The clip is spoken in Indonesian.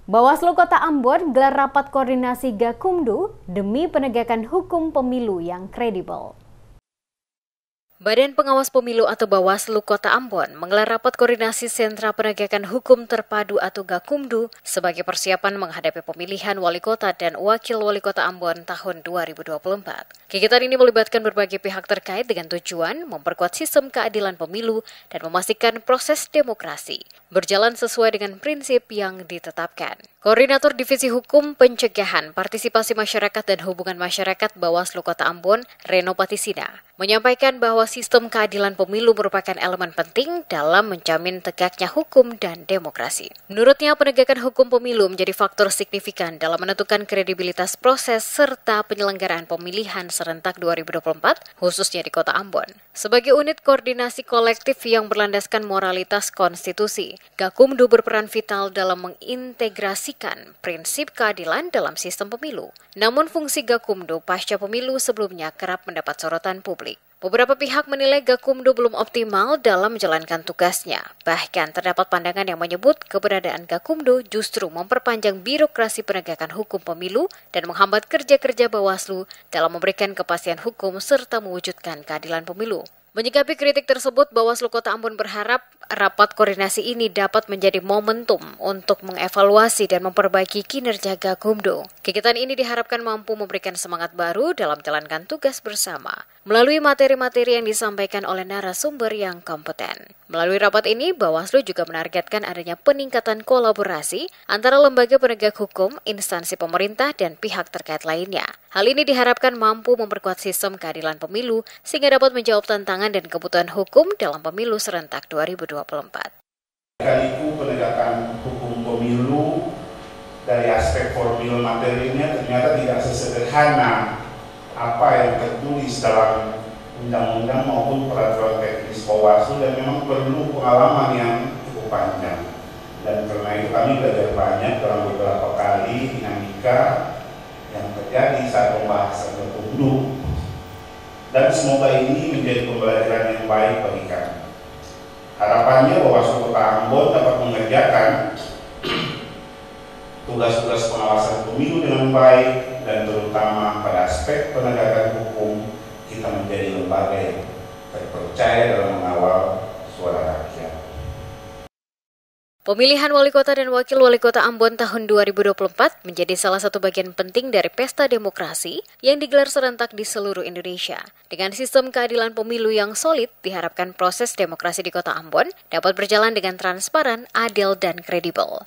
Bawaslu Kota Ambon gelar rapat koordinasi Gakumdu demi penegakan hukum pemilu yang kredibel. Badan Pengawas Pemilu atau Bawaslu Kota Ambon menggelar rapat koordinasi Sentra Penegakan Hukum Terpadu atau Gakumdu sebagai persiapan menghadapi pemilihan Wali Kota dan Wakil Wali Kota Ambon tahun 2024. Kegiatan ini melibatkan berbagai pihak terkait dengan tujuan memperkuat sistem keadilan pemilu dan memastikan proses demokrasi berjalan sesuai dengan prinsip yang ditetapkan. Koordinator Divisi Hukum Pencegahan, Partisipasi Masyarakat dan Hubungan Masyarakat Bawaslu Kota Ambon, Reno Patisina, menyampaikan bahwa sistem keadilan pemilu merupakan elemen penting dalam menjamin tegaknya hukum dan demokrasi. Menurutnya, penegakan hukum pemilu menjadi faktor signifikan dalam menentukan kredibilitas proses serta penyelenggaraan pemilihan serentak 2024, khususnya di Kota Ambon. Sebagai unit koordinasi kolektif yang berlandaskan moralitas konstitusi, Gakumdu berperan vital dalam mengintegrasikan prinsip keadilan dalam sistem pemilu. Namun fungsi Gakumdu pasca pemilu sebelumnya kerap mendapat sorotan publik. Beberapa pihak menilai Gakumdu belum optimal dalam menjalankan tugasnya. Bahkan terdapat pandangan yang menyebut keberadaan Gakumdu justru memperpanjang birokrasi penegakan hukum pemilu dan menghambat kerja-kerja Bawaslu dalam memberikan kepastian hukum serta mewujudkan keadilan pemilu. Menyikapi kritik tersebut, Bawaslu Kota Ambon berharap rapat koordinasi ini dapat menjadi momentum untuk mengevaluasi dan memperbaiki kinerja Gakumdu. Kegiatan ini diharapkan mampu memberikan semangat baru dalam menjalankan tugas bersama melalui materi-materi yang disampaikan oleh narasumber yang kompeten. Melalui rapat ini, Bawaslu juga menargetkan adanya peningkatan kolaborasi antara lembaga penegak hukum, instansi pemerintah, dan pihak terkait lainnya. Hal ini diharapkan mampu memperkuat sistem keadilan pemilu sehingga dapat menjawab tantangan dan kebutuhan hukum dalam pemilu serentak 2024. Kaliku penegakan hukum pemilu dari aspek formil materinya ternyata tidak sesederhana apa yang tertulis dalam undang-undang maupun peraturan teknis Bawaslu dan memang perlu pengalaman yang cukup panjang. Dan karena itu kami belajar banyak dalam beberapa kali dinamika yang terjadi saat pembahasan Gakumdu. Dan semoga ini menjadi pembelajaran yang baik bagi kami. Harapannya Bawaslu Kota Ambon dapat mengerjakan tugas-tugas pengawasan pemilu dengan baik dan terutama pada aspek penegakan hukum kita menjadi lembaga yang terpercaya dalam mengawal suara rakyat. Pemilihan Wali Kota dan Wakil Wali Kota Ambon tahun 2024 menjadi salah satu bagian penting dari pesta demokrasi yang digelar serentak di seluruh Indonesia. Dengan sistem keadilan pemilu yang solid, diharapkan proses demokrasi di Kota Ambon dapat berjalan dengan transparan, adil, dan kredibel.